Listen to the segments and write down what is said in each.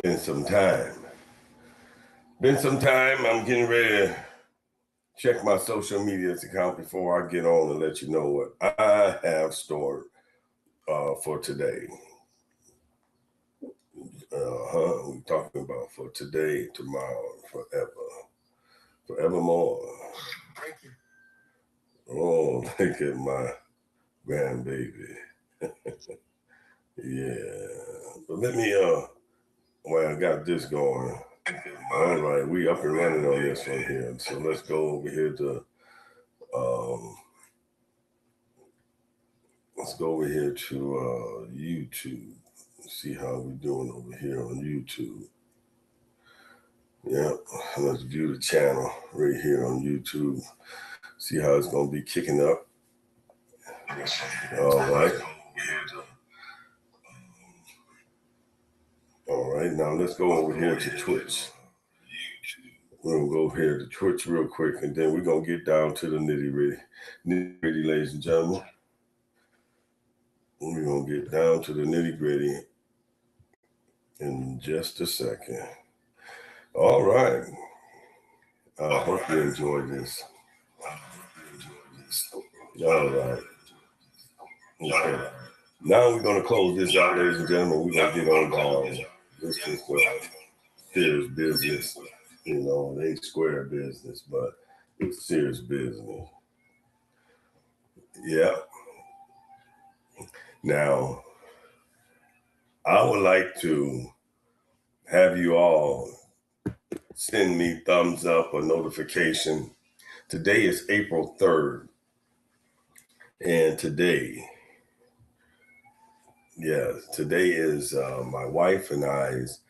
Been some time. I'm getting ready to check my social media account before I get on and let you know what I have stored for today. We're talking about for today, tomorrow, forevermore. Oh, look at my grandbaby. Yeah. But let me, well, I got this going. All right, we up and running on this one here. So let's go over here to um, YouTube. See how we doing over here on YouTube. Yeah, let's view the channel right here on YouTube. See how it's gonna be kicking up. All right. All right, now let's go over here to Twitch. We're gonna go here to Twitch real quick, and then we're gonna get down to the nitty-gritty, ladies and gentlemen. We're gonna get down to the nitty-gritty in just a second. All right. I hope you enjoyed this. All right. Okay. Now we're going to close this out, ladies and gentlemen. We're going to get on down. This is serious business. You know, it ain't square business, but it's serious business. Yeah. Now, I would like to have you all send me thumbs up or notification. Today is April 3rd. And today is my wife and I's,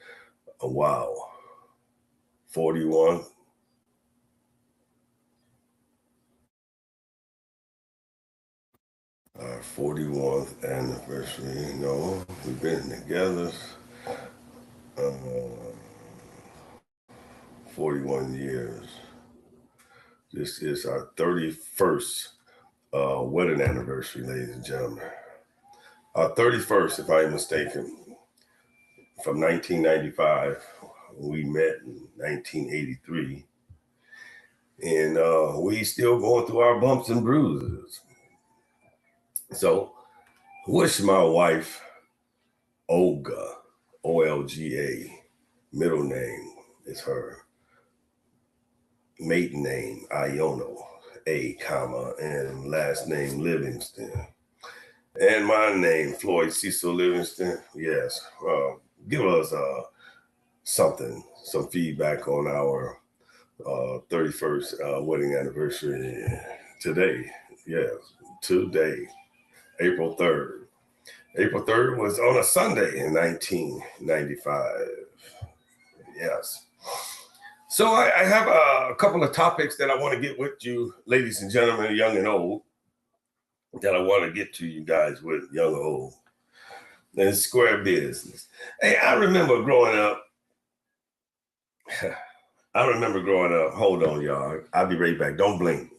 41. Our 41th anniversary. No, we've been together 41 years. This is our 31st wedding anniversary, ladies and gentlemen. Our 31st, if I'm mistaken, from 1995. We met in 1983. And we still going through our bumps and bruises. So, wish my wife, Olga, Olga, middle name is her maiden name, Iono, and last name Livingston. And my name, Floyd Cecil Livingston. Yes. Give us some feedback on our 31st wedding anniversary today. Yes, today, April 3rd. April 3rd was on a Sunday in 1995. Yes. So I have a couple of topics that I want to get with you, ladies and gentlemen, young and old, that I want to get to you guys with, young and old. And it's square business. Hey, I remember growing up. Hold on, y'all. I'll be right back. Don't blink.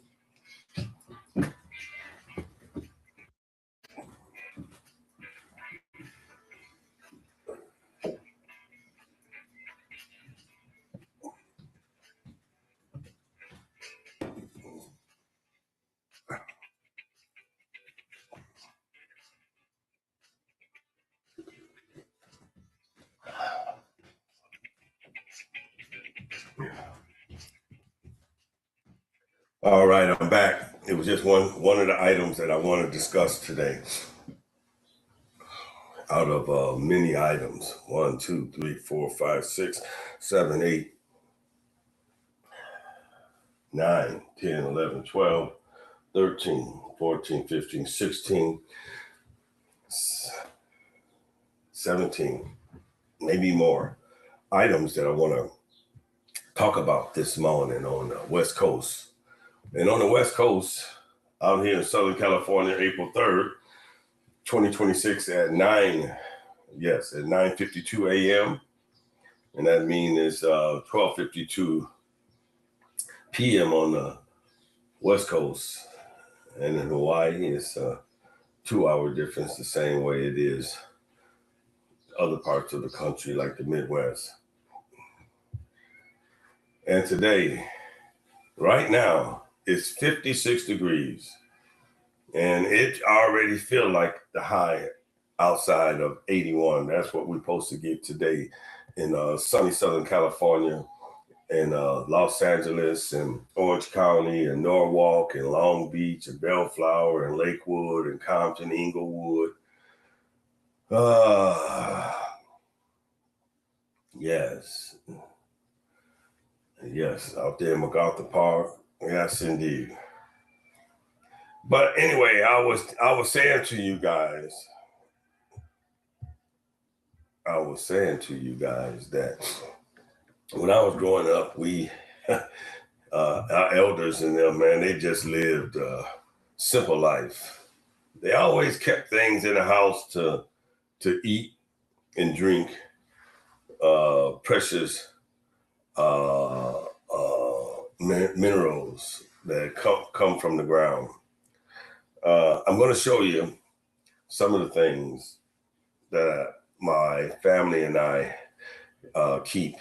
All right, I'm back. It was just one of the items that I want to discuss today. Out of many items, 1, 2, 3, 4, 5, 6, 7, 8, 9, 10, 11, 12, 13, 14, 15, 16, 17, maybe more items that I want to talk about this morning on the West Coast. And on the West Coast, out here in Southern California, April 3rd, 2026 at 9:52 a.m. And that means it's 12:52 p.m. on the West Coast. And in Hawaii, it's a 2-hour difference, the same way it is other parts of the country like the Midwest. And today, right now, it's 56 degrees. And it already feel like the high outside of 81. That's what we're supposed to get today in sunny Southern California and Los Angeles and Orange County and Norwalk and Long Beach and Bellflower and Lakewood and Compton, Inglewood. Yes. Yes, out there in MacArthur Park. Yes, indeed. But anyway, I was saying to you guys that when I was growing up, we our elders and them, man, they just lived a simple life. They always kept things in the house to eat and drink, precious minerals that come from the ground. I'm going to show you some of the things that my family and I keep.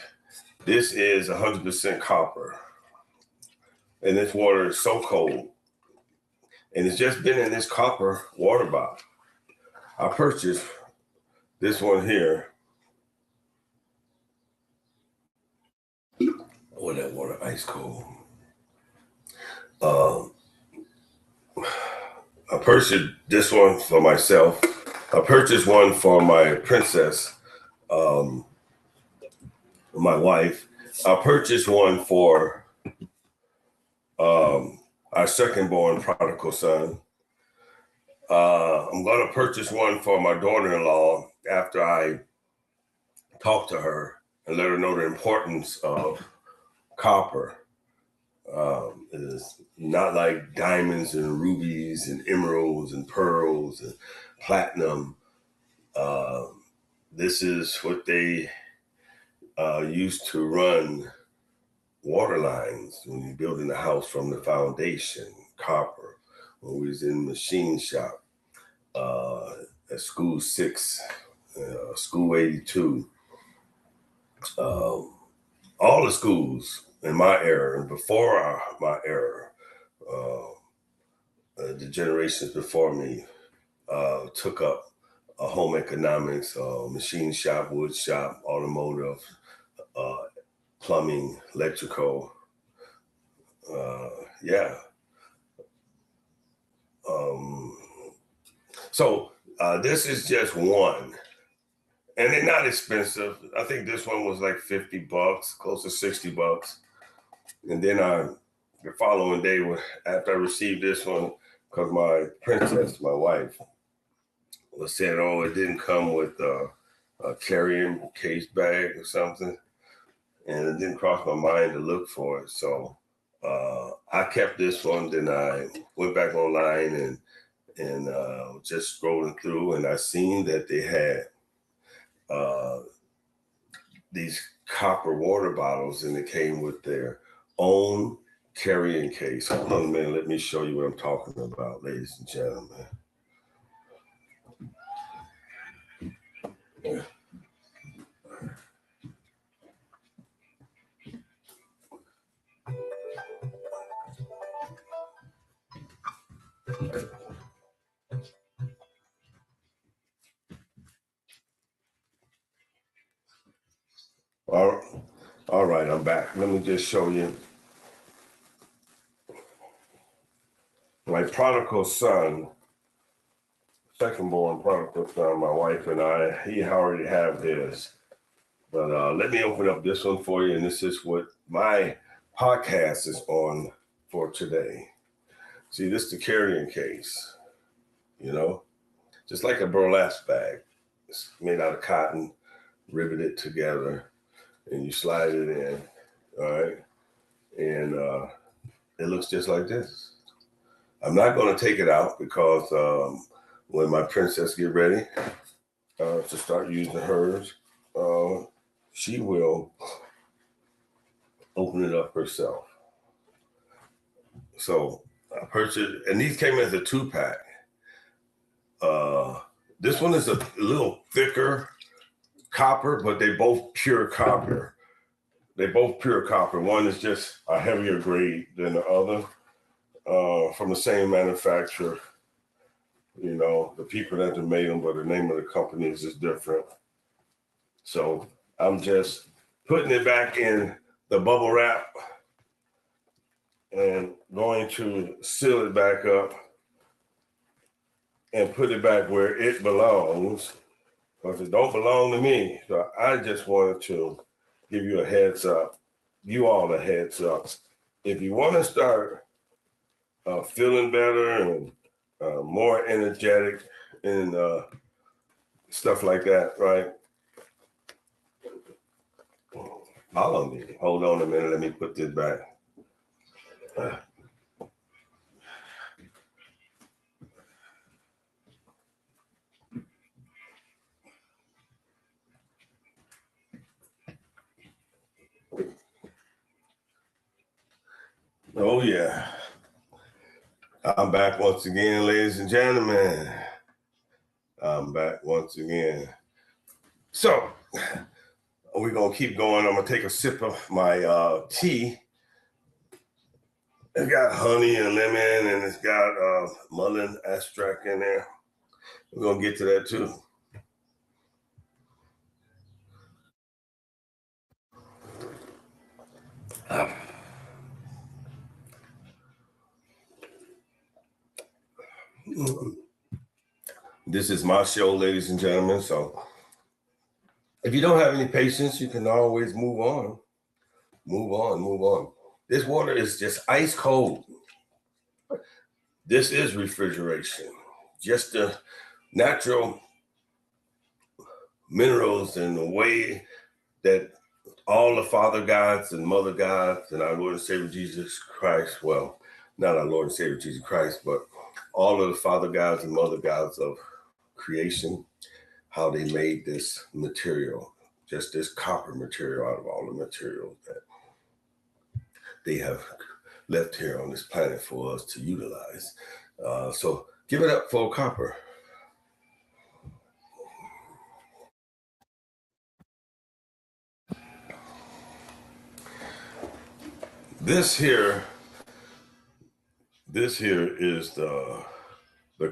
This is 100% copper, and this water is so cold, and it's just been in this copper water bottle. I purchased this one here. Oh, that water ice cold. I purchased this one for myself. I purchased one for my princess, my wife. I purchased one for our second born prodigal son. I'm going to purchase one for my daughter-in-law after I talk to her and let her know the importance of copper. It is not like diamonds and rubies and emeralds and pearls and platinum. This is what they used to run water lines when you're building a house from the foundation, copper. When we was in machine shop at School 6, School 82, all the schools in my era and before my era, the generations before me took up home economics, machine shop, wood shop, automotive, plumbing, electrical. Yeah. So this is just one, and they're not expensive. I think this one was like $50, close to $60. And then the following day, after I received this one, because my princess, my wife, was saying, "Oh, it didn't come with a carrying case bag or something," and it didn't cross my mind to look for it. So I kept this one. Then I went back online and just scrolling through, and I seen that they had these copper water bottles, and it came with their own carrying case. Hold on a minute, let me show you what I'm talking about, ladies and gentlemen. Yeah. All right, I'm back. Let me just show you. My prodigal son, second born prodigal son, my wife and I, he already have his. But let me open up this one for you, and this is what my podcast is on for today. See, this is the carrying case, just like a burlap bag. It's made out of cotton, riveted together, and you slide it in, all right? And it looks just like this. I'm not going to take it out because when my princess get ready to start using hers, she will open it up herself. So I purchased, and these came as a 2-pack. This one is a little thicker copper, but they both pure copper. They both pure copper. One is just a heavier grade than the other, from the same manufacturer. You know, the people that have made them, but the name of the company is just different. So I'm just putting it back in the bubble wrap and going to seal it back up and put it back where it belongs, because it don't belong to me. So I just wanted to give you a heads up, you all a heads up. If you want to start feeling better and more energetic and stuff like that, right? Follow me. Hold on a minute. Let me put this back. Oh, yeah. I'm back once again, ladies and gentlemen. I'm back once again. So, we're going to keep going. I'm going to take a sip of my tea. It's got honey and lemon, and it's got mullein extract in there. We're going to get to that too. This is my show, ladies and gentlemen. So if you don't have any patience, you can always move on. Move on, move on. This water is just ice cold. This is refrigeration. Just the natural minerals and the way that all the Father gods and Mother gods and our Lord and Savior Jesus Christ, well, not our Lord and Savior Jesus Christ, but all of the Father gods and Mother gods of creation, how they made this material, just this copper material out of all the materials that they have left here on this planet for us to utilize. So give it up for copper. This here is the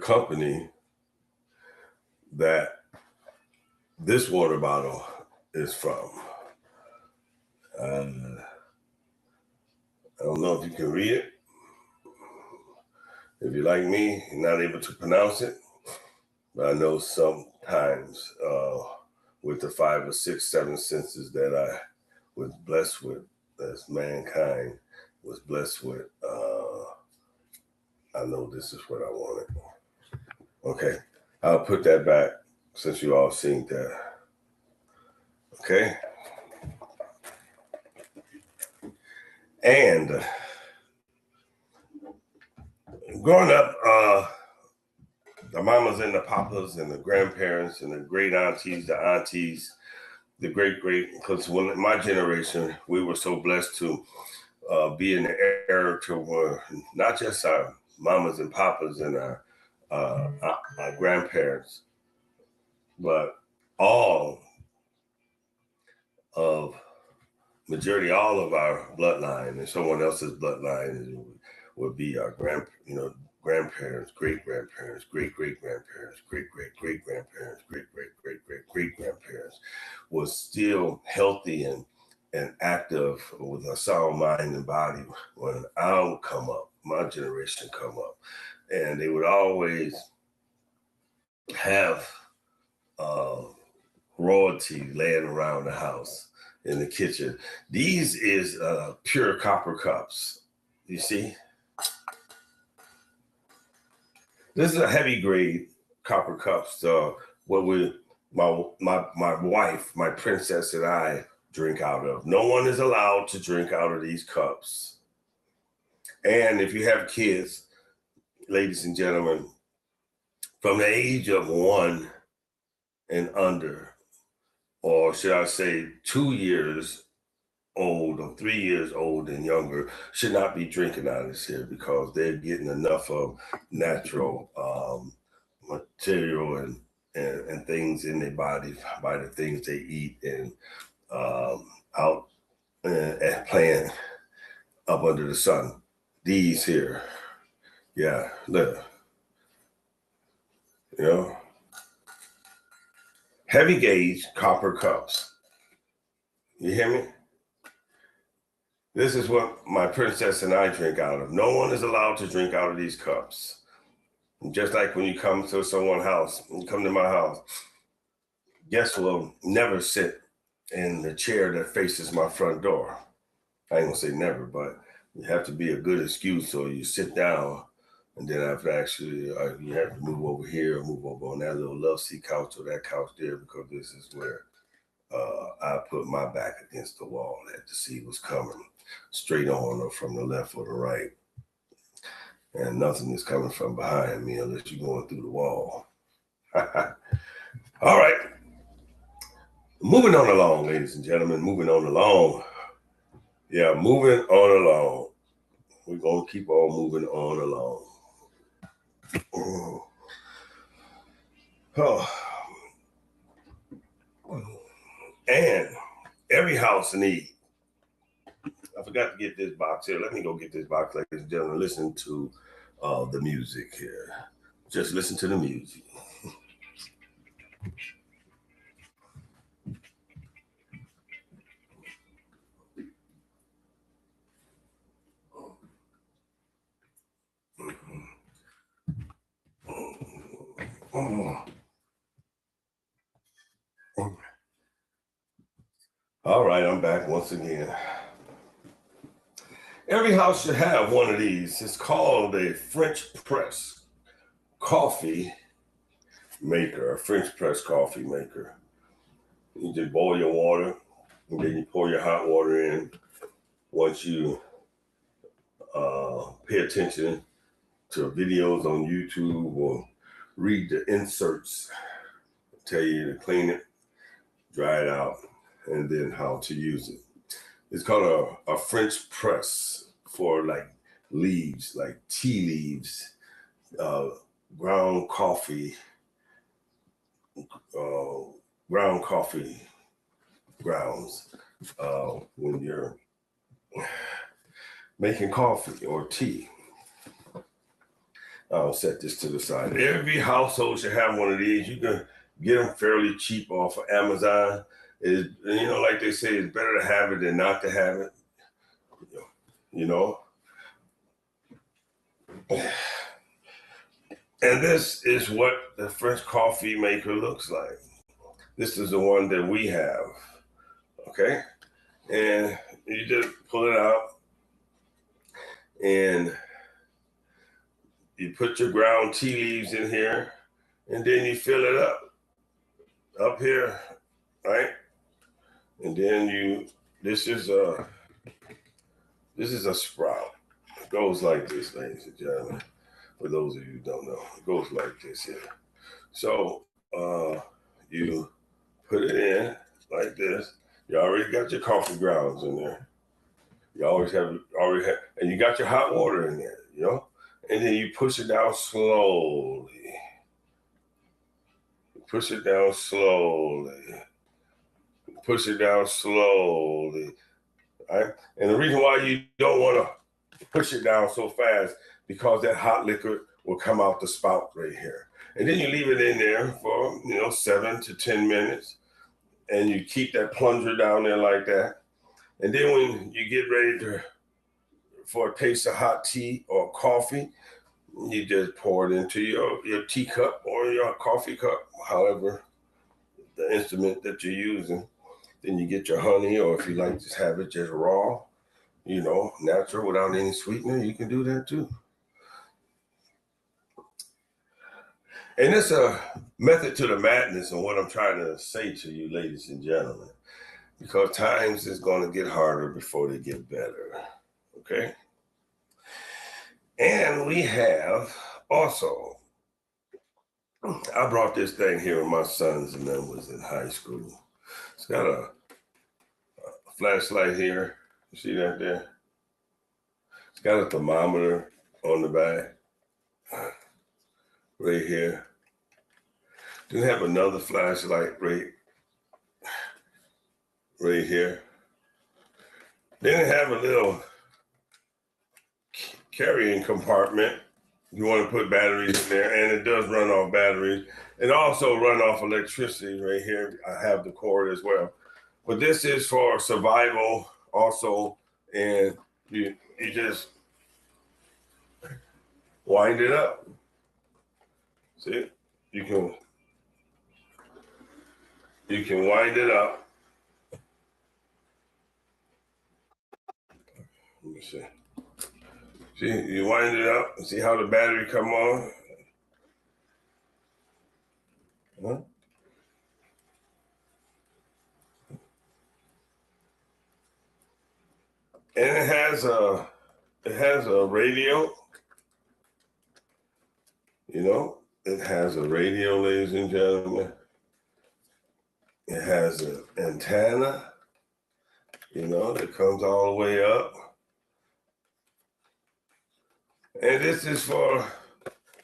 company that this water bottle is from. And I don't know if you can read it. If you're like me, you're not able to pronounce it. But I know sometimes with the 5 or 6, 7 senses that I was blessed with, as mankind was blessed with, I know this is what I wanted. Okay, I'll put that back since you all seen that. Okay. And growing up, the mamas and the papas and the grandparents and the great aunties, the great, because when my generation, we were so blessed to be in the era to where not just our mamas and papas and our grandparents, but all of all of our bloodline and someone else's bloodline would be our grandparents, great grandparents, great great grandparents, great great great grandparents, great great great great great grandparents was still healthy and active with a sound mind and body when I would come up, my generation come up, and they would always have royalty laying around the house in the kitchen. These is pure copper cups. You see, this is a heavy grade copper cups. What my wife, my princess, and I drink out of. No one is allowed to drink out of these cups. And if you have kids, ladies and gentlemen, from the age of 1 and under, or should I say 2 years old or 3 years old and younger, should not be drinking out of this here because they're getting enough of natural material and and things in their body by the things they eat and out and playing up under the sun. These here, yeah, look, you know, heavy gauge copper cups. You hear me? This is what my princess and I drink out of. No one is allowed to drink out of these cups. Just like when you come to someone's house, you come to my house, guests will never sit in the chair that faces my front door. I ain't gonna say never, but you have to be a good excuse. So you sit down, and then after actually, you have to move over here or move over on that little love seat couch or that couch there because this is where I put my back against the wall. I had to see what's coming straight on or from the left or the right. And nothing is coming from behind me unless you're going through the wall. All right. Moving on along, ladies and gentlemen, moving on along. Yeah, moving on along. We're going to keep on moving on along. Oh. And every house needs. I forgot to get this box here. Let me go get this box, ladies and gentlemen. Listen to the music here. Just listen to the music. All right, I'm back once again. Every house should have one of these. It's called a French press coffee maker, a French press coffee maker. You just boil your water, and then you pour your hot water in. Once you pay attention to videos on YouTube or read the inserts, tell you to clean it, dry it out, and then how to use it. It's called a French press for like leaves, like tea leaves, ground coffee grounds when you're making coffee or tea. I'll set this to the side. Every household should have one of these. You can get them fairly cheap off of Amazon. Like they say, it's better to have it than not to have it. You know. And this is what the French coffee maker looks like. This is the one that we have. Okay. And you just pull it out and you put your ground tea leaves in here and then you fill it up here, right? And then this is a sprout. It goes like this, ladies and gentlemen. For those of you who don't know, it goes like this here. So you put it in like this. You already got your coffee grounds in there. You already have, and you got your hot water in there, and then you push it down slowly. Push it down slowly. Push it down slowly. Right? And the reason why you don't want to push it down so fast, because that hot liquid will come out the spout right here. And then you leave it in there for, 7 to 10 minutes. And you keep that plunger down there like that. And then when you get ready for a taste of hot tea or coffee, you just pour it into your teacup or your coffee cup, however the instrument that you're using. Then you get your honey, or if you like to have it just raw, natural without any sweetener, you can do that too. And it's a method to the madness on what I'm trying to say to you, ladies and gentlemen, because times is going to get harder before they get better. Okay. And we have also, I brought this thing here when my sons and them was in high school. It's got a flashlight here. You see that there? It's got a thermometer on the back. Right here. Then have another flashlight right here. Then have a little carrying compartment. You want to put batteries in there, and it does run off batteries. It also run off electricity right here. I have the cord as well. But this is for survival also, and you just wind it up. See, you can wind it up. Let me see. See, you wind it up. See how the battery come on. Huh? And it has a radio. You know, it has a radio, ladies and gentlemen. It has an antenna, you know, that comes all the way up. And this is for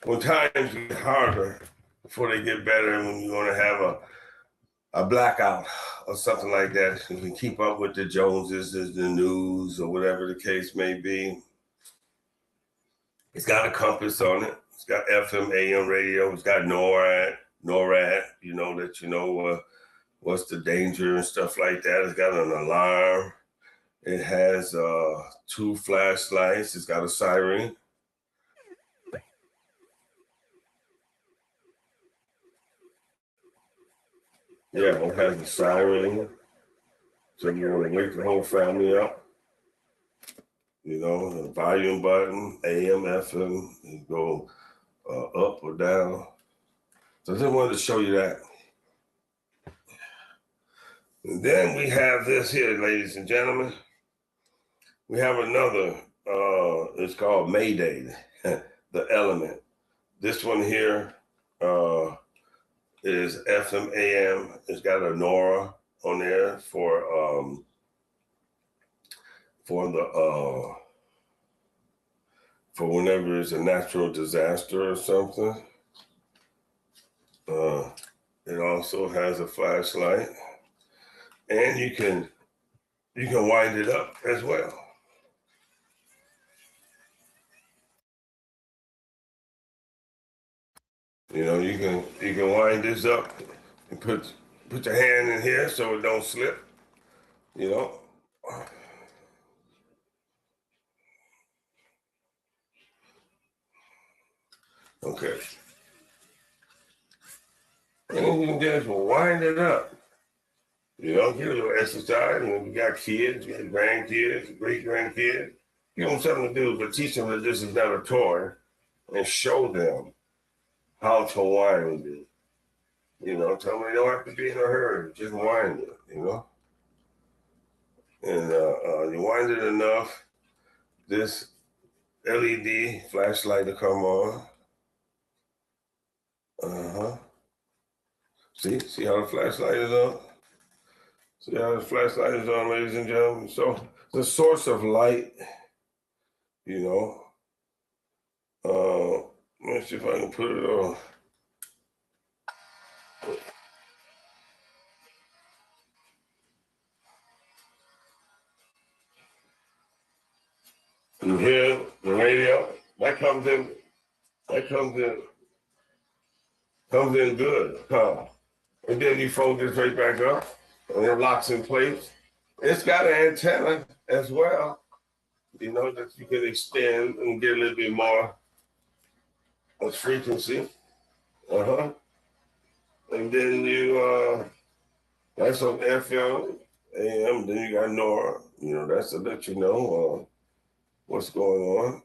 when times get harder before they get better, and when you want to have a blackout or something like that. You can keep up with the Joneses, the news, or whatever the case may be. It's got a compass on it. It's got FM, AM radio. It's got NORAD, you know, that you know what's the danger and stuff like that. It's got an alarm. It has 2 flashlights. It's got a siren. Yeah, it has a siren. So you want to wake the whole family up. You know, the volume button, AM, FM, you go up or down. So I just wanted to show you that. And then we have this here, ladies and gentlemen. We have another, it's called Mayday, the Element. This one here is FM, AM. It's got a NORA on there for whenever there's a natural disaster or something. It also has a flashlight, and you can wind it up as well. You know, you can wind this up and put your hand in here so it don't slip. You know. Okay. And you can just wind it up. You know, get a little exercise. You know, you got kids, you got grandkids, great grandkids. Give them something to do, but teach them that this is not a toy, and show them how to wind it. You know, tell them they don't have to be in a hurry. Just wind it, you know. And you wind it enough, this LED flashlight will come on. See how the flashlight is on? See how the flashlight is on, ladies and gentlemen? So the source of light, you know. Let me see if I can put it on. You hear the radio? That comes in good, huh? And then you fold this right back up, and it locks in place. It's got an antenna as well, you know, that you can extend and get a little bit more of frequency. And then you, that's on FM, AM, then you got NORA, you know, that's to let you know what's going on.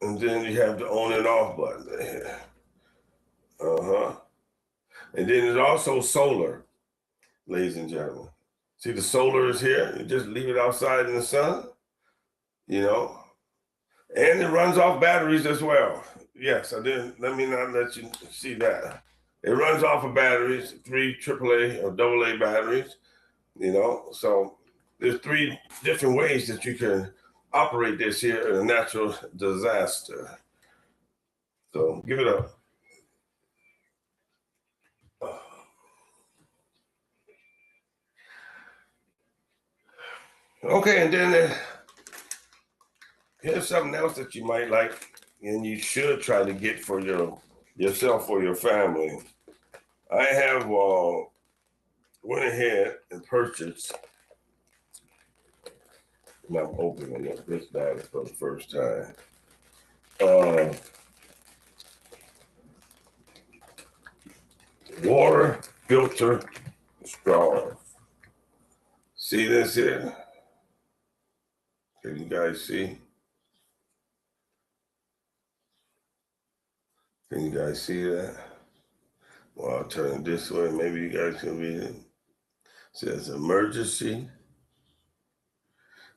And then you have the on and off button there. And then there's also solar, ladies and gentlemen. See, the solar is here. You just leave it outside in the sun, you know. And it runs off batteries as well. Yes, let me not let you see that. It runs off of batteries, 3 AAA or AA batteries, you know. So there's 3 different ways that you can operate this here in a natural disaster. So give it up. Okay, and then here's something else that you might like, and you should try to get for yourself or your family. I have went ahead and purchased, and I'm opening up this bag for the first time. Water filter straws. See this here? Can you guys see? Can you guys see that? Well, I'll turn it this way. Maybe you guys can read it. It says emergency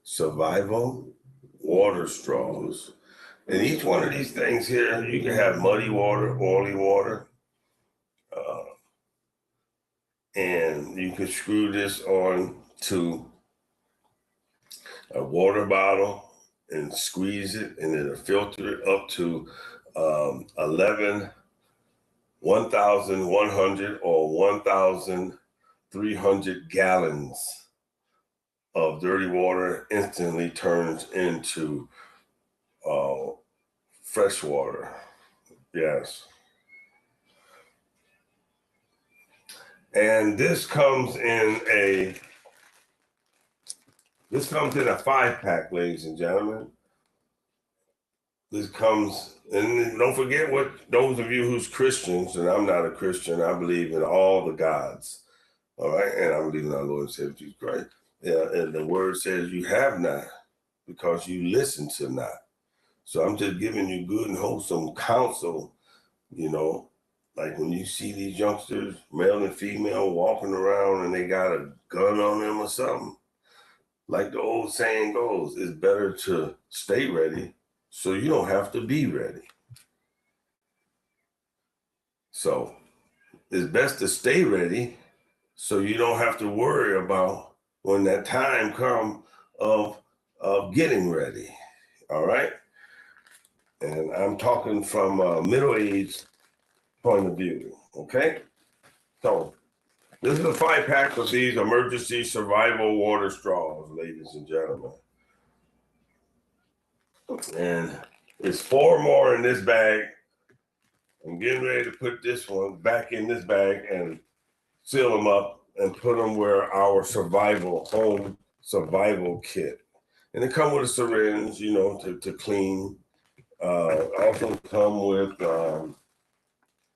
survival water straws. And each one of these things here, you can have muddy water, oily water, uh, and you can screw this on to a water bottle and squeeze it, and it'll filter it up to 1,100 or 1,300 gallons of dirty water instantly turns into fresh water. Yes. And this comes in a 5-pack, ladies and gentlemen. This comes, and don't forget what those of you who's Christians, and I'm not a Christian, I believe in all the gods. All right, and I believe in our Lord and Savior Jesus Christ. Yeah, and the word says you have not because you listen to not. So I'm just giving you good and wholesome counsel, like when you see these youngsters, male and female, walking around and they got a gun on them or something, like the old saying goes, it's better to stay ready so you don't have to be ready. So it's best to stay ready so you don't have to worry about when that time comes of getting ready. All right? And I'm talking from a middle-aged point of view, okay? So this is a 5-pack of these emergency survival water straws, ladies and gentlemen. And it's 4 more in this bag. I'm getting ready to put this one back in this bag and seal them up and put them where our home survival kit. And it come with a syringe, to clean. Also come with,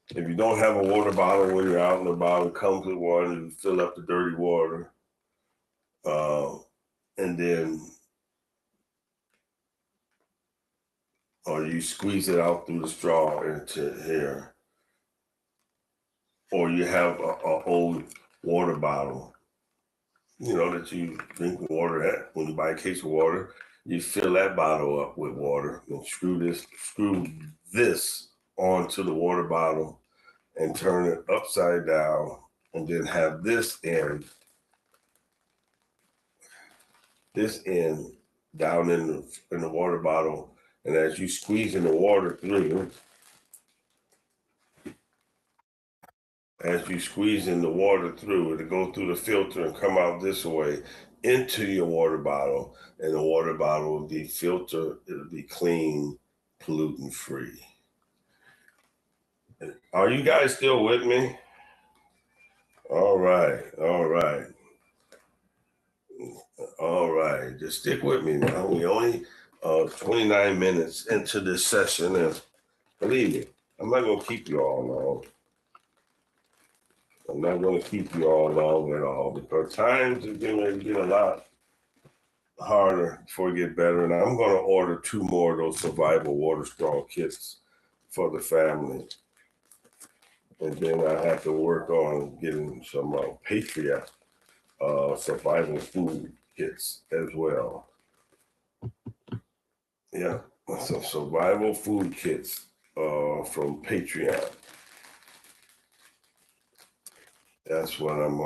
if you don't have a water bottle when you're out and about, it comes with one and fill up the dirty water. And then, or you squeeze it out through the straw into here. Or you have a old water bottle, that you drink water at. When you buy a case of water, you fill that bottle up with water and screw this onto the water bottle and turn it upside down, and then have this end down in the water bottle. And as you squeeze in the water through, it'll go through the filter and come out this way into your water bottle, and the water bottle will be filtered. It'll be clean, pollutant free. Are you guys still with me? All right. Just stick with me now. We only 29 minutes into this session, and believe me, I'm not going to keep you all long. I'm not going to keep you all long at all, because times are getting ready to get a lot harder before we get better. And I'm going to order 2 more of those survival water straw kits for the family. And then I have to work on getting some Patriot survival food kits as well. Yeah, some survival food kits from Patreon. That's what I'm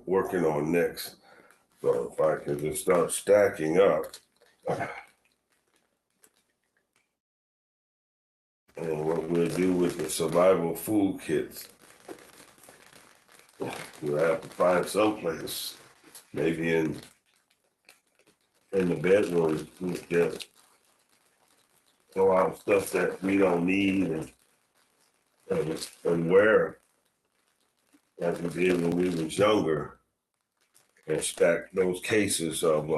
working on next. So if I can just start stacking up. And what we'll do with the survival food kits, we'll have to find someplace, maybe in in the bedroom. We just throw out stuff that we don't need and wear as we did when we was younger, and stack those cases of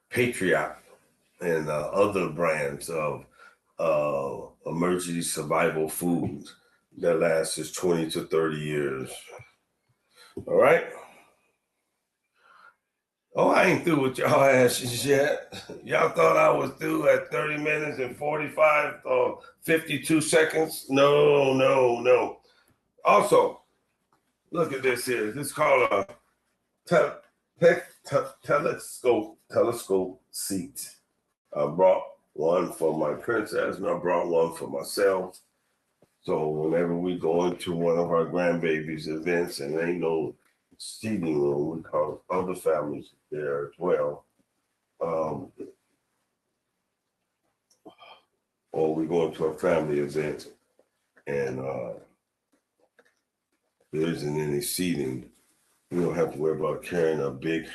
Patriot and other brands of emergency survival foods that lasts 20 to 30 years. All right. Oh, I ain't through with y'all asses yet. Y'all thought I was through at 30 minutes and 45 or 52 seconds? No, no, no. Also, look at this here. This is called a telescope seat. I brought one for my princess and I brought one for myself. So whenever we go into one of our grandbabies events and ain't no seating room, we call other families there as well. Or we go into a family event and there isn't any seating. We don't have to worry about carrying a big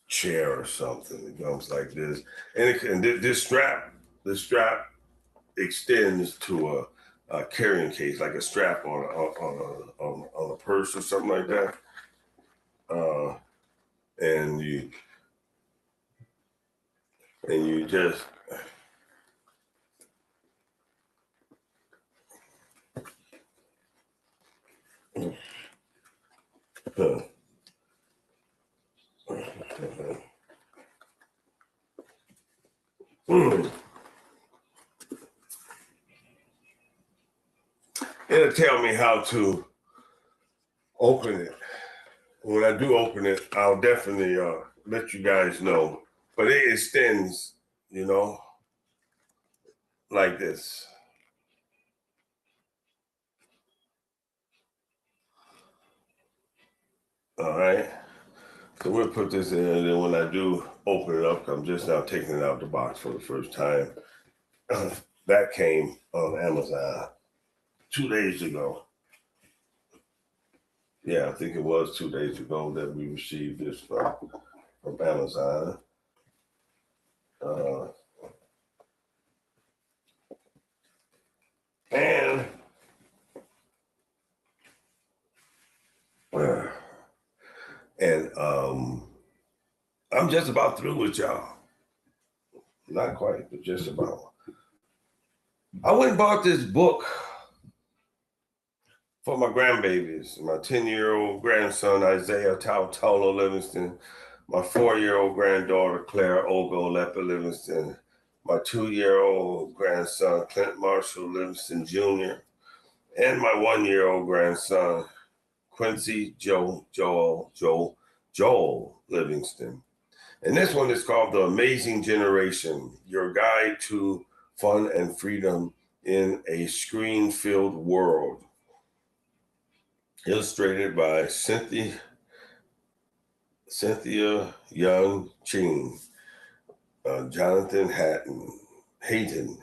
chair or something. It comes like this. And this strap, the strap extends to a carrying case, like a strap on a purse or something like that. And you just it'll tell me how to open it. When I do open it, I'll definitely let you guys know. But it extends, like this. All right. So we'll put this in, and then when I do open it up, I'm just now taking it out the box for the first time. That came on Amazon 2 days ago. Yeah, I think it was 2 days ago that we received this from Amazon. And I'm just about through with y'all. Not quite, but just about. I went and bought this book for my grandbabies, my 10-year-old grandson, Isaiah Tautolo Livingston, my 4-year-old granddaughter, Claire Ogo Lepa Livingston, my 2-year-old grandson, Clint Marshall Livingston Jr., and my 1-year-old grandson, Quincy Joel Livingston. And this one is called The Amazing Generation, Your Guide to Fun and Freedom in a Screen-Filled World. Illustrated by Cynthia Young Ching, Jonathan Hayden,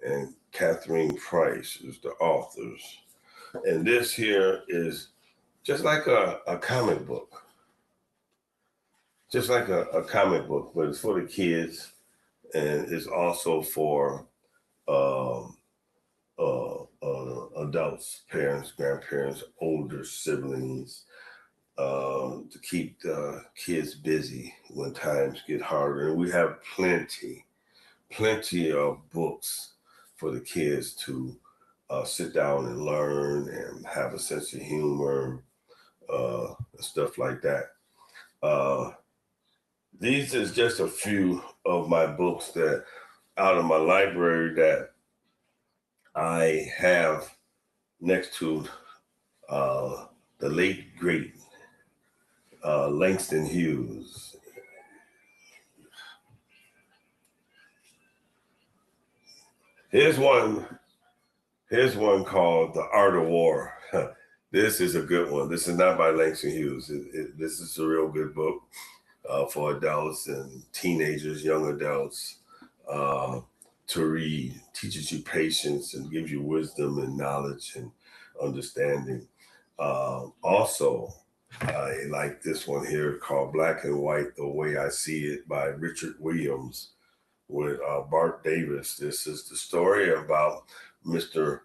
and Catherine Price is the authors. And this here is just like a comic book. Just like a comic book, but it's for the kids, and it's also for adults, parents, grandparents, older siblings, to keep the kids busy when times get harder. And we have plenty of books for the kids to sit down and learn and have a sense of humor, and stuff like that. These is just a few of my books that out of my library that I have next to the late great Langston Hughes. Here's one called The Art of War. This is a good one. This is not by Langston Hughes. This is a real good book for adults and teenagers, young adults. to read, teaches you patience and gives you wisdom and knowledge and understanding. Also, I like this one here called Black and White, The Way I See It by Richard Williams with Bart Davis. This is the story about Mr.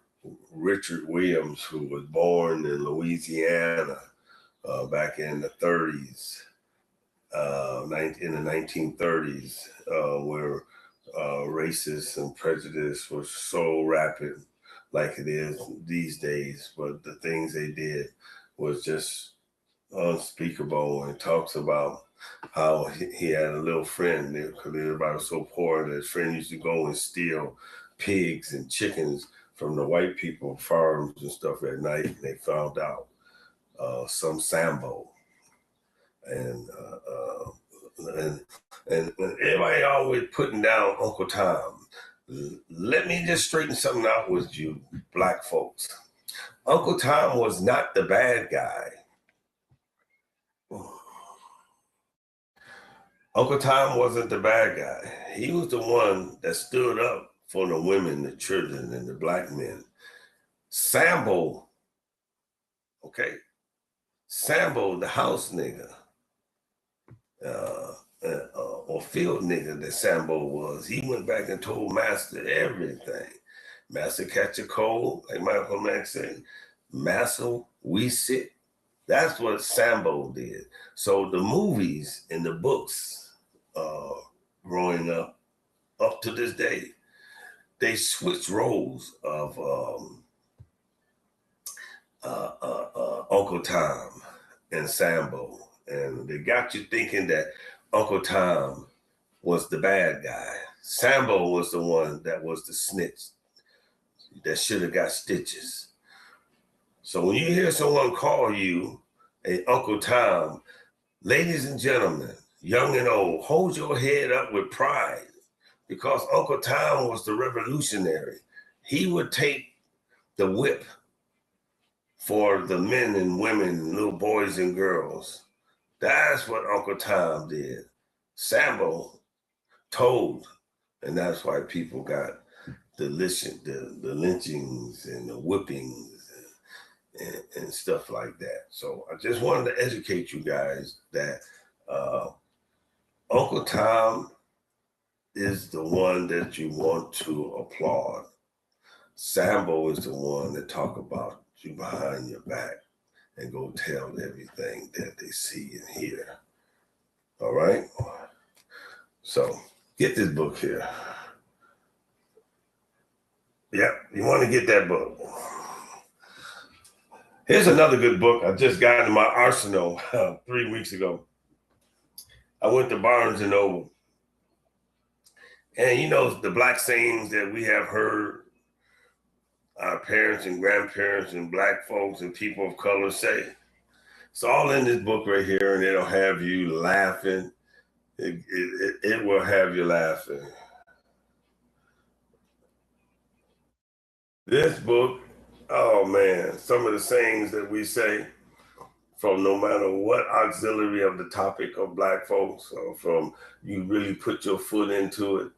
Richard Williams, who was born in Louisiana back in the 30s, in the 1930s, where racism and prejudice was so rapid, like it is these days. But the things they did was just unspeakable. And talks about how he had a little friend because everybody was so poor that his friend used to go and steal pigs and chickens from the white people farms and stuff at night. And they found out some Sambo and and everybody always putting down Uncle Tom. Let me just straighten something out with you, black folks. Uncle Tom was not the bad guy. Uncle Tom wasn't the bad guy. He was the one that stood up for the women, the children, and the black men. Sambo, okay? Sambo, the house nigga, or field nigga that Sambo was, he went back and told Master everything. Master catch a cold, like Malcolm X said. Master, we sit. That's what Sambo did. So the movies and the books, growing up to this day, they switched roles of Uncle Tom and Sambo, and they got you thinking that Uncle Tom was the bad guy. Sambo was the one that was the snitch that should have got stitches. So when you hear someone call you a Uncle Tom, ladies and gentlemen, young and old, hold your head up with pride, because Uncle Tom was the revolutionary. He would take the whip for the men and women, little boys and girls. That's what Uncle Tom did. Sambo told, and that's why people got the lynchings and the whippings and stuff like that. So I just wanted to educate you guys that Uncle Tom is the one that you want to applaud. Sambo is the one that talk about you behind your back and go tell everything that they see and hear. All right? So get this book here. Yep, you want to get that book. Here's another good book I just got in my arsenal 3 weeks ago. I went to Barnes and Noble. And you know, the black sayings that we have heard our parents and grandparents and black folks and people of color say. It's all in this book right here, and it'll have you laughing. It will have you laughing. This book, oh man, some of the sayings that we say from no matter what auxiliary of the topic of black folks, or from you really put your foot into it,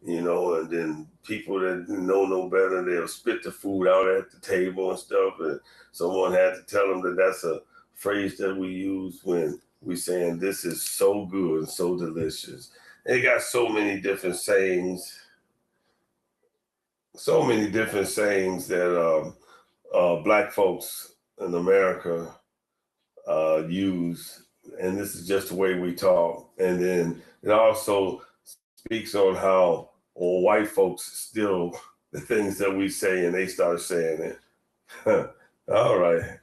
you know, and then people that know no better, they'll spit the food out at the table and stuff. And someone had to tell them that that's a phrase that we use when we saying this is so good and so delicious. They got so many different sayings that black folks in America use, and this is just the way we talk. And then it also speaks on how white folks steal the things that we say and they start saying it. All right.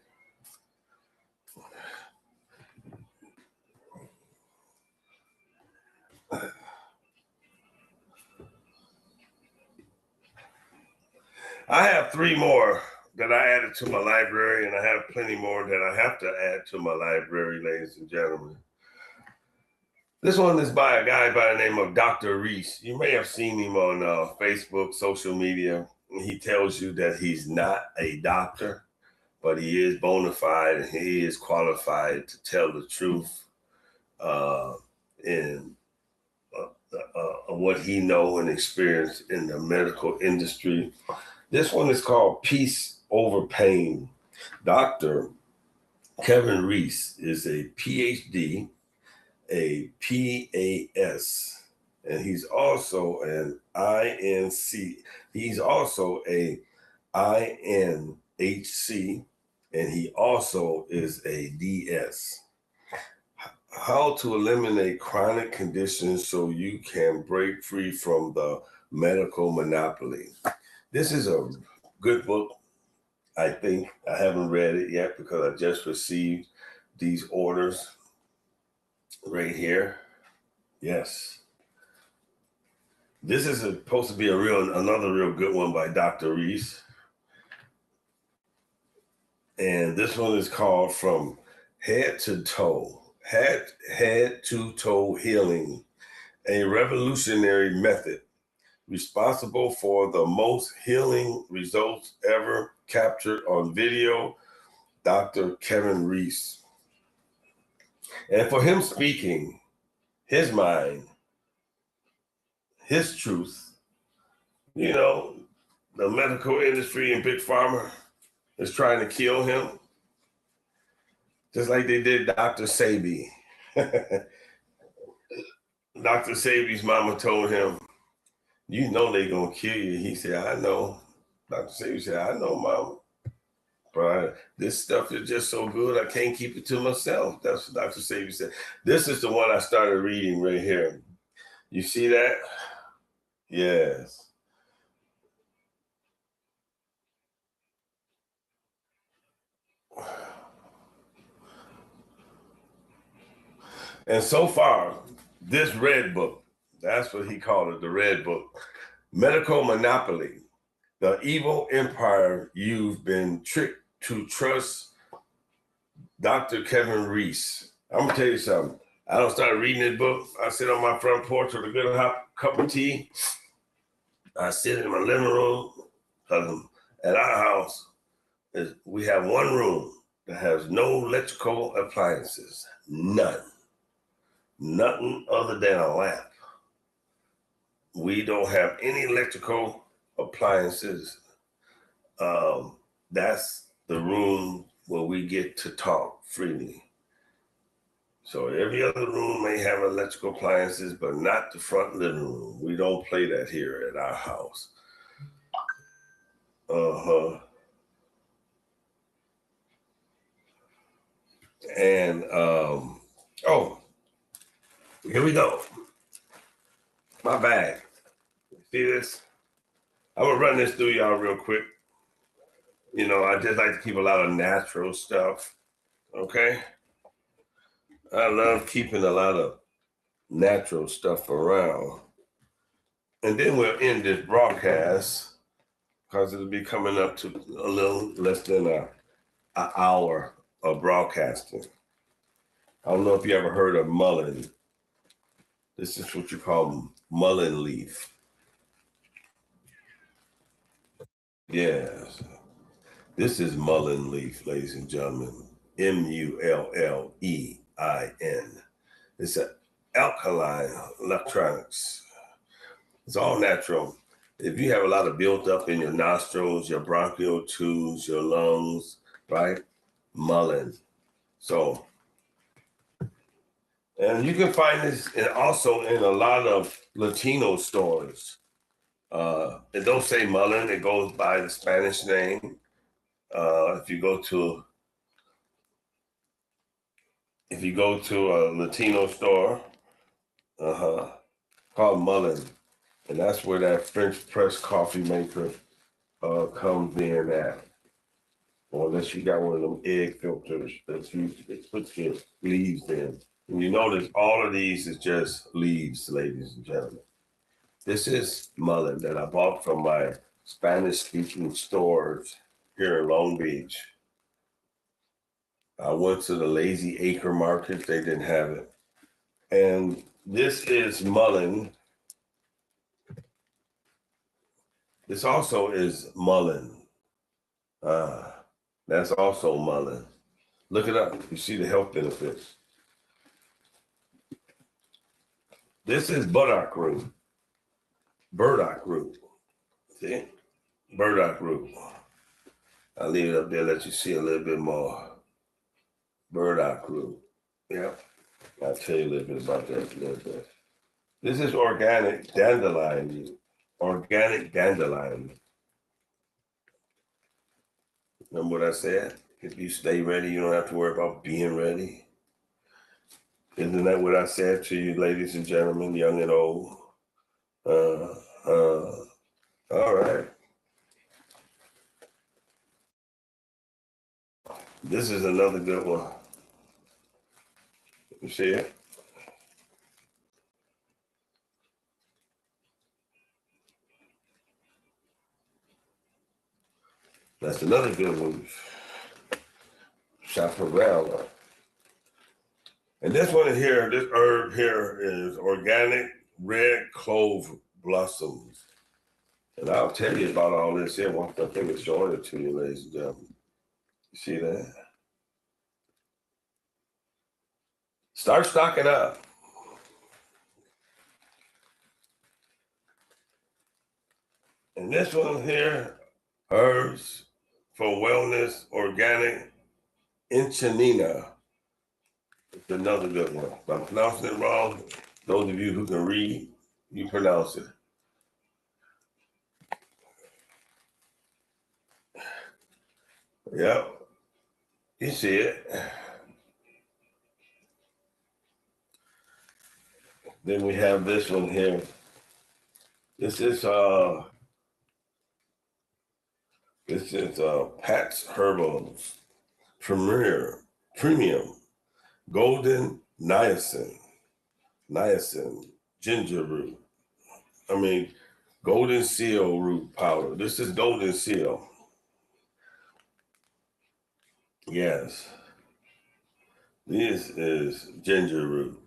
I have 3 more that I added to my library, and I have plenty more that I have to add to my library, ladies and gentlemen. This one is by a guy by the name of Dr. Reese. You may have seen him on Facebook, social media. He tells you that he's not a doctor, but he is bona fide and he is qualified to tell the truth in of what he know and experienced in the medical industry. This one is called Peace Over Pain. Dr. Kevin Reese is a PhD, a PAS, and he's also an INC. He's also a INHC, and he also is a DS. How to eliminate chronic conditions so you can break free from the medical monopoly. This is a good book. I think I haven't read it yet because I just received these orders right here. Yes. This is supposed to be another real good one by Dr. Reese. And this one is called From Head to Toe. Head to Toe Healing, a revolutionary method responsible for the most healing results ever captured on video, Dr. Kevin Reese. And for him speaking, his mind, his truth, you know, the medical industry and Big Pharma is trying to kill him, just like they did Dr. Sebi. Dr. Sebi's mama told him, you know they're going to kill you. He said, I know. Dr. Sebi said, I know, mama. But this stuff is just so good, I can't keep it to myself. That's what Dr. Sebi said. This is the one I started reading right here. You see that? Yes. And so far, this red book, that's what he called it, the red book, Medical Monopoly, the evil empire you've been tricked to trust, Dr. Kevin Reese. I'm going to tell you something. I don't start reading this book. I sit on my front porch with a good hot cup of tea. I sit in my living room. At our house, we have one room that has no electrical appliances. None. Nothing other than a lamp. We don't have any electrical appliances. That's the room where we get to talk freely. So every other room may have electrical appliances, but not the front living room. We don't play that here at our house. And here we go. My bag. See this? I'm gonna run this through y'all real quick. You know, I just like to keep a lot of natural stuff. Okay. I love keeping a lot of natural stuff around. And then we'll end this broadcast because it'll be coming up to a little less than an hour of broadcasting. I don't know if you ever heard of mullein. This is what you call mullein leaf. Yes. This is mullein leaf, ladies and gentlemen. Mullein. It's an alkaline electronics. It's all natural. If you have a lot of built up in your nostrils, your bronchial tubes, your lungs, right? Mullein. So, and you can find this also in a lot of Latino stores. It don't say mullein, it goes by the Spanish name. If you go to a Latino store, called mullein, and that's where that French press coffee maker comes in at. Or unless you got one of them egg filters that you put your leaves in. And you notice all of these is just leaves, ladies and gentlemen. This is mullein that I bought from my Spanish-speaking stores here in Long Beach. I went to the Lazy Acre Market. They didn't have it. And this is mullein. This also is mullein. That's also mullein. Look it up. You see the health benefits. This is burdock root. Burdock root. See? Burdock root. I'll leave it up there, let you see a little bit more. Burdock root. Yep. I'll tell you a little bit about that a little bit. This is organic dandelion. Organic dandelion. Remember what I said? If you stay ready, you don't have to worry about being ready. Isn't that what I said to you, ladies and gentlemen, young and old? All right. This is another good one. You see it? That's another good one. Chaparral. And this one here, this herb here is organic red clove blossoms. And I'll tell you about all this here once I finish showing it to you, ladies and gentlemen. You see that? Start stocking up. And this one here, herbs for wellness, organic, Inchinina. It's another good one. If I'm pronouncing it wrong, those of you who can read, you pronounce it. Yep. You see it. Then we have this one here. This is Pat's Herbals Premium Golden Niacin ginger root. Golden seal root powder. This is golden seal. Yes. This is ginger root.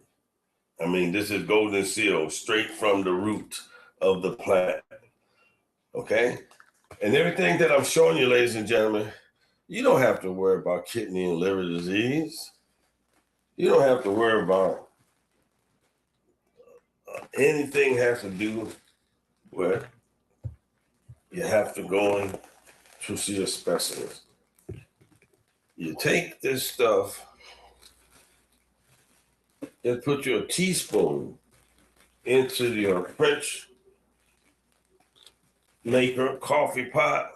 This is golden seal straight from the root of the plant. Okay? And everything that I'm showing you, ladies and gentlemen, you don't have to worry about kidney and liver disease. You don't have to worry about anything has to do with you have to go in to see a specialist. You take this stuff and put your teaspoon into your French maker coffee pot.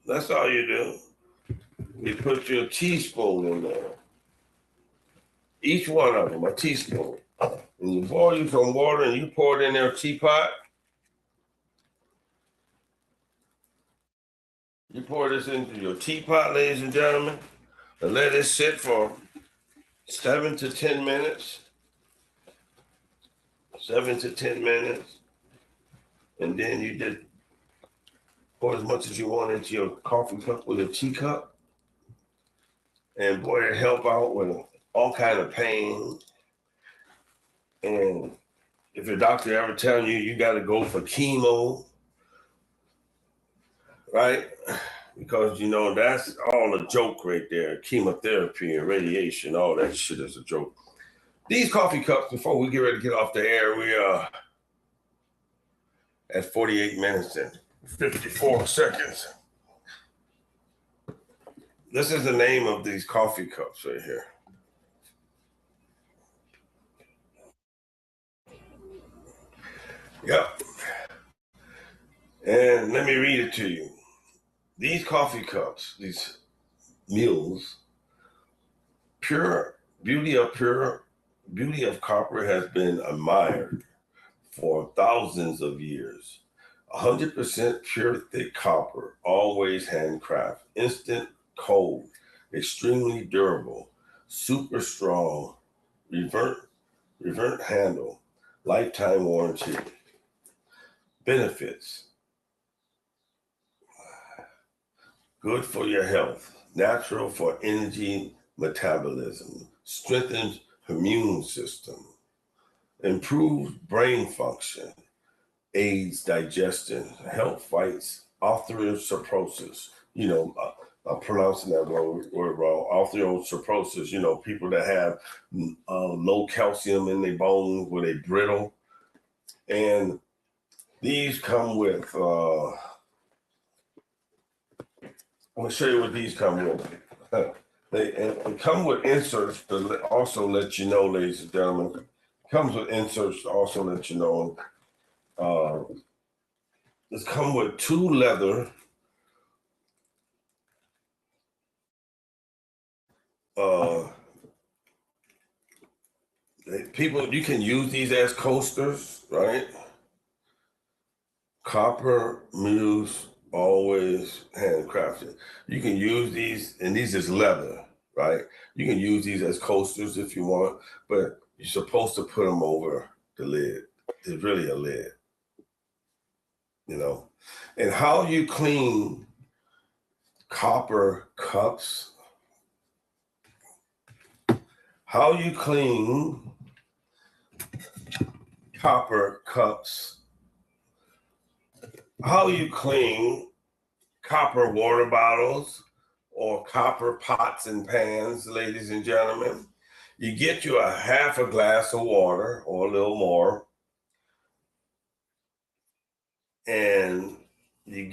That's all you do. You put your teaspoon in there. Each one of them, a teaspoon. And you boil you some water and you pour it in their teapot. You pour this into your teapot, ladies and gentlemen, and let it sit for 7 to 10 minutes. 7 to 10 minutes. And then you just pour as much as you want into your coffee cup with a teacup. And boy, it help out with all kind of pain. And if your doctor ever telling you you got to go for chemo, right? Because, that's all a joke right there. Chemotherapy and radiation, all that shit is a joke. These coffee cups, before we get ready to get off the air, we are at 48 minutes and 54 seconds. This is the name of these coffee cups right here. Yep. And let me read it to you. These coffee cups, these mules, beauty of copper has been admired for thousands of years. 100% pure thick copper, always handcraft, instant cold, extremely durable, super strong, revert handle, lifetime warranty. Benefits. Good for your health, natural for energy metabolism, strengthens immune system, improves brain function, aids digestion, help fights osteoporosis. I'm pronouncing that word wrong. Osteoporosis, people that have low calcium in their bones where they brittle. And these come with, I'm going to show you what these come with. They come with inserts to also let you know, ladies and gentlemen, comes with inserts to also let you know. It's come with two leather people, you can use these as coasters, right? Copper Muse, always handcrafted. You can use these, and these is leather, right? You can use these as coasters if you want, but you're supposed to put them over the lid. It's really a lid, And how you clean copper cups, how you clean copper cups, how you clean copper water bottles or copper pots and pans, ladies and gentlemen. You get you a half a glass of water or a little more, and you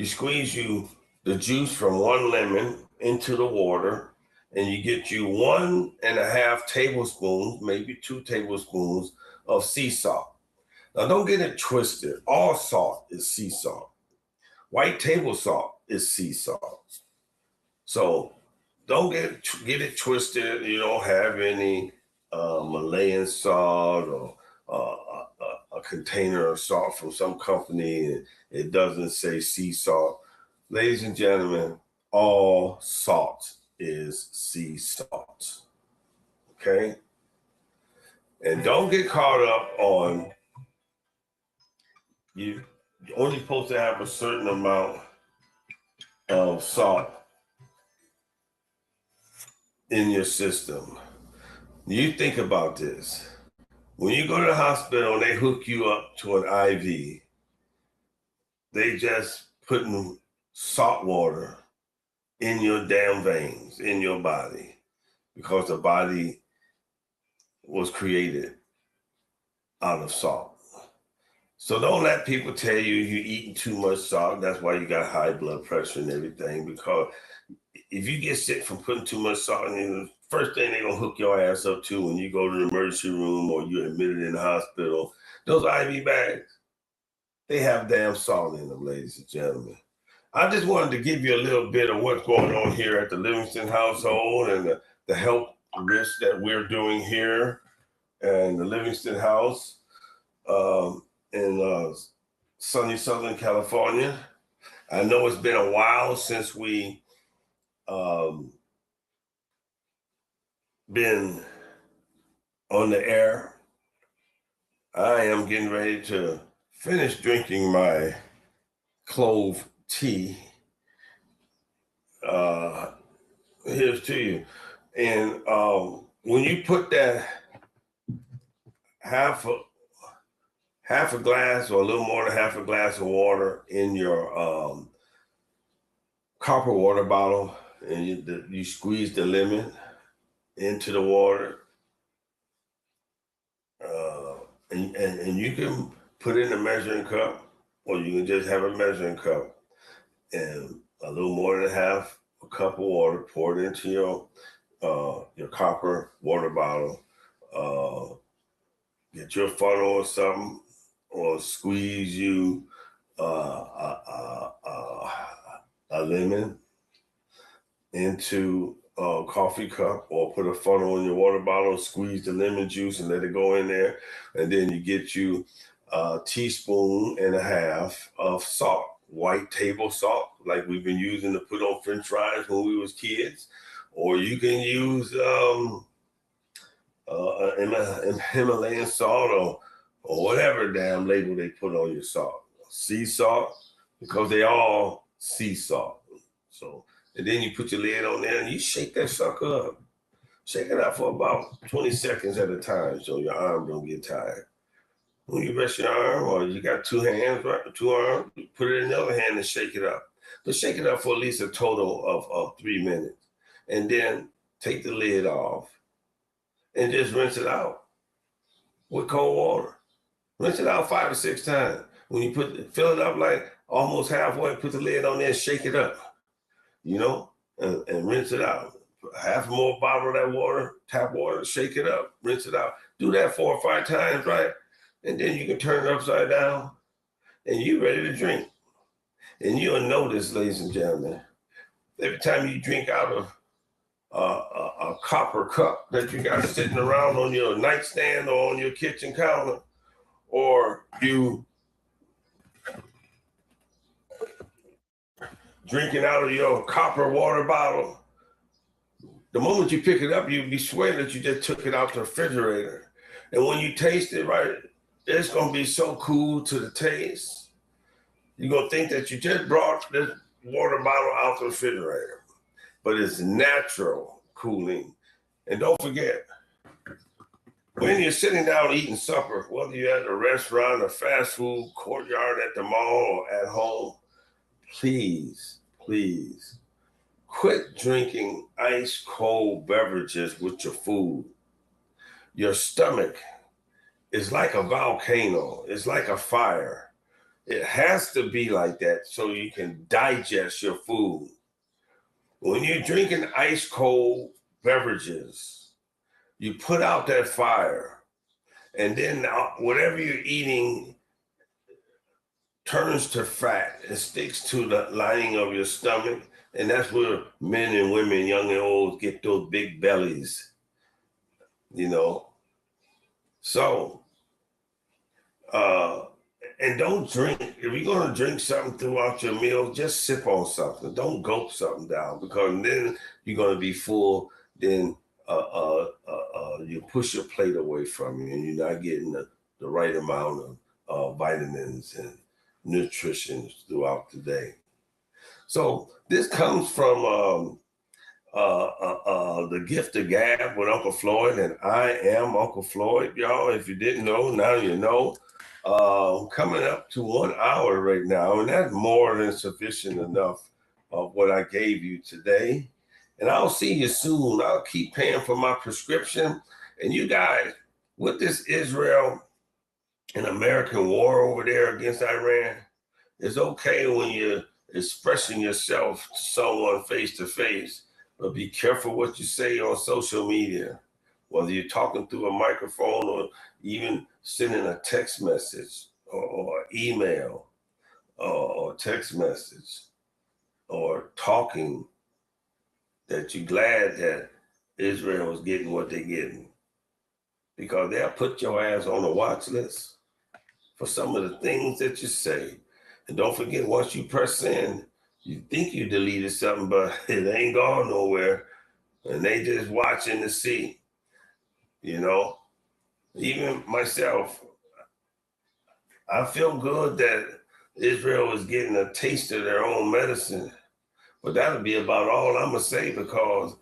squeeze the juice from one lemon into the water, and you get you 1.5 tablespoons, maybe 2 tablespoons of sea salt. Now, don't get it twisted. All salt is sea salt. White table salt is sea salt. So don't get it twisted. You don't have any Malayan salt or a container of salt from some company, and it doesn't say sea salt. Ladies and gentlemen, all salt is sea salt. Okay? And don't get caught up on you're only supposed to have a certain amount of salt in your system. You think about this. When you go to the hospital and they hook you up to an IV, they just putting salt water in your damn veins, in your body, because the body was created out of salt. So don't let people tell you you're eating too much salt. That's why you got high blood pressure and everything, because if you get sick from putting too much salt in, the first thing they're going to hook your ass up to when you go to the emergency room or you're admitted in the hospital, those IV bags, they have damn salt in them, ladies and gentlemen. I just wanted to give you a little bit of what's going on here at the Livingston household and the health risk that we're doing here and the Livingston house in sunny Southern California. I know it's been a while since we been on the air. I am getting ready to finish drinking my clove tea. Here's to you. And when you put that half a glass or a little more than half a glass of water in your copper water bottle, and you squeeze the lemon into the water, and you can put it in a measuring cup, or you can just have a measuring cup and a little more than half a cup of water poured into your copper water bottle. Get your funnel or something, or squeeze you a lemon into a coffee cup, or put a funnel in your water bottle, squeeze the lemon juice and let it go in there. And then you get you a teaspoon and a half of salt, white table salt, like we've been using to put on French fries when we was kids. Or you can use Himalayan salt or whatever damn label they put on your salt. Sea salt, because they all sea salt. So, and then you put your lid on there and you shake that sucker up. Shake it out for about 20 seconds at a time so your arm don't get tired. When you rest your arm, or you got two hands, right, two arms, you put it in the other hand and shake it up. But shake it up for at least a total of 3 minutes. And then take the lid off and just rinse it out with cold water. Rinse it out 5 or 6 times. When you fill it up like almost halfway, put the lid on there, shake it up, and rinse it out. Half more bottle of that water, tap water, shake it up, rinse it out. Do that 4 or 5 times, right? And then you can turn it upside down and you're ready to drink. And you'll notice, ladies and gentlemen, every time you drink out of a copper cup that you got sitting around on your nightstand or on your kitchen counter, or you drinking out of your copper water bottle, the moment you pick it up, you'll be swearing that you just took it out the refrigerator. And when you taste it, right, it's going to be so cool to the taste. You're going to think that you just brought this water bottle out the refrigerator. But it's natural cooling. And don't forget, when you're sitting down eating supper, whether you're at a restaurant, a fast food, courtyard, at the mall, or at home, please quit drinking ice cold beverages with your food. Your stomach is like a volcano. It's like a fire. It has to be like that so you can digest your food. When you're drinking ice cold beverages, you put out that fire, and then whatever you're eating turns to fat. It sticks to the lining of your stomach, and that's where men and women, young and old, get those big bellies, So, and don't drink. If you're going to drink something throughout your meal, just sip on something. Don't gulp something down, because then you're going to be full. Then you push your plate away from you, and you're not getting the right amount of vitamins and nutrition throughout the day. So this comes from The Gift of Gab with Uncle Floyd, and I am Uncle Floyd, y'all. If you didn't know, now you know. Coming up to 1 hour right now, and that's more than sufficient enough of what I gave you today. And I'll see you soon. I'll keep paying for my prescription. And you guys, with this Israel and American war over there against Iran, it's okay when you're expressing yourself to someone face to face, but be careful what you say on social media, whether you're talking through a microphone or even sending a text message or email or text message or talking, that you're glad that Israel is getting what they're getting, because they'll put your ass on a watch list for some of the things that you say. And don't forget, once you press send, you think you deleted something, but it ain't gone nowhere. And they just watching to see, Even myself, I feel good that Israel is getting a taste of their own medicine. But that'll be about all I'm going to say, because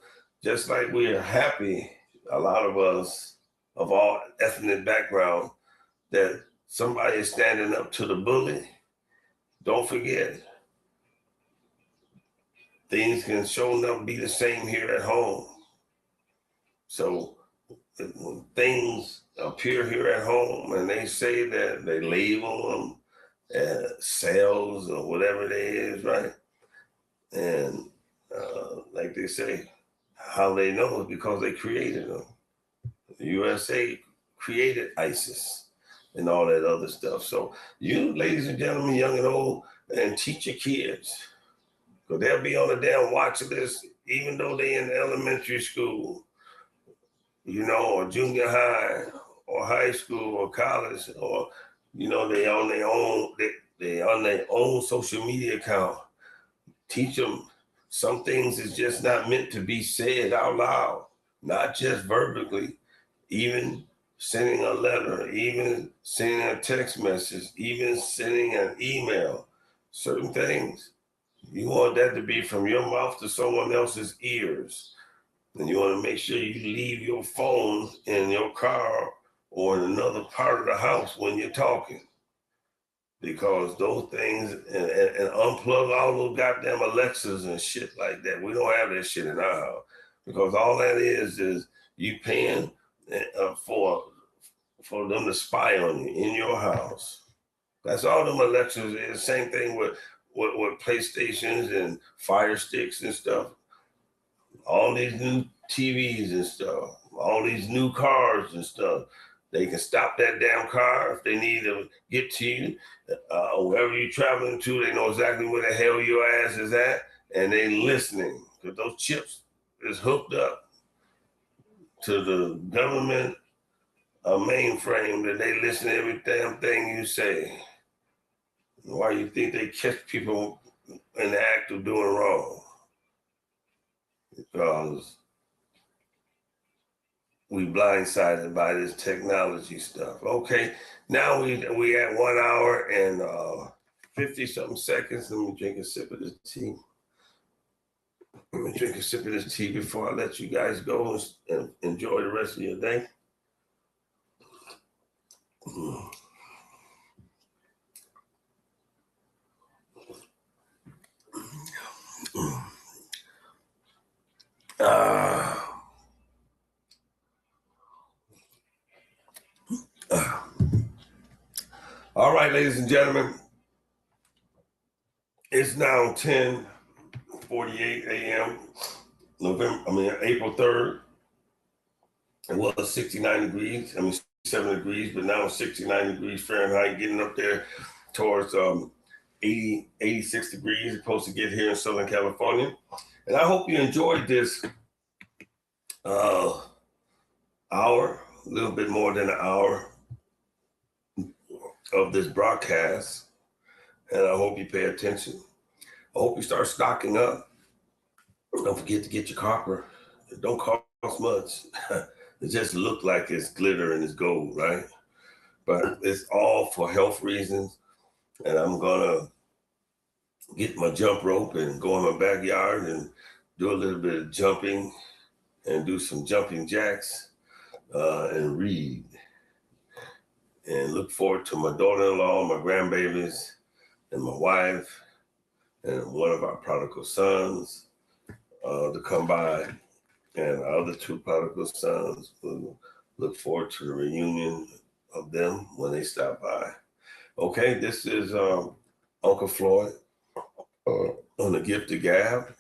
just like we're happy, a lot of us of all ethnic background, that somebody is standing up to the bully, don't forget, things can sure enough be the same here at home. So when things appear here at home and they say that they label them cells or whatever it is, right? And like they say, how they know is because they created them. The USA created ISIS and all that other stuff. So you, ladies and gentlemen, young and old, and teach your kids, because they'll be on a damn watch list, even though they in elementary school, or junior high, or high school, or college, or they on their own social media account. Teach them some things is just not meant to be said out loud, not just verbally, even sending a letter, even sending a text message, even sending an email. Certain things, you want that to be from your mouth to someone else's ears. And you want to make sure you leave your phone in your car or in another part of the house when you're talking. because those things and unplug all those goddamn Alexas and shit like that. We don't have that shit in our house because all that is you paying for them to spy on you in your house. That's all them Alexas is. Same thing with PlayStations and Fire Sticks and stuff. All these new TVs and stuff, all these new cars and stuff. They can stop that damn car if they need to get to you. Wherever you're traveling to, they know exactly where the hell your ass is at, and they listening because those chips is hooked up to the government mainframe that they listen to every damn thing you say. Why you think they catch people in the act of doing wrong? Because we blindsided by this technology stuff. Okay, now we at 1 hour and 50 something seconds. Let me drink a sip of this tea. Let me drink a sip of this tea before I let you guys go and enjoy the rest of your day. All right, ladies and gentlemen, it's now 10:48 a.m. April 3rd. It was 69 degrees. 7 degrees, but now it's 69 degrees Fahrenheit, getting up there towards 80, 86 degrees. It's supposed to get here in Southern California. And I hope you enjoyed this hour, a little bit more than an hour of this broadcast. And I hope you pay attention. I hope you start stocking up. Don't forget to get your copper. It don't cost much. It just look like it's glitter and it's gold, right? But it's all for health reasons. And I'm gonna get my jump rope and go in my backyard and do a little bit of jumping and do some jumping jacks and read. And look forward to my daughter-in-law, my grandbabies, and my wife, and one of our prodigal sons to come by. And our other two prodigal sons will look forward to the reunion of them when they stop by. Okay, this is Uncle Floyd on the Gift of Gab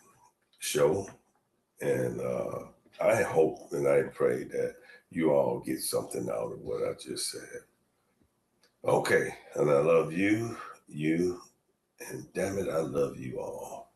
show. And I hope and I pray that you all get something out of what I just said. Okay, and I love you, and damn it, I love you all.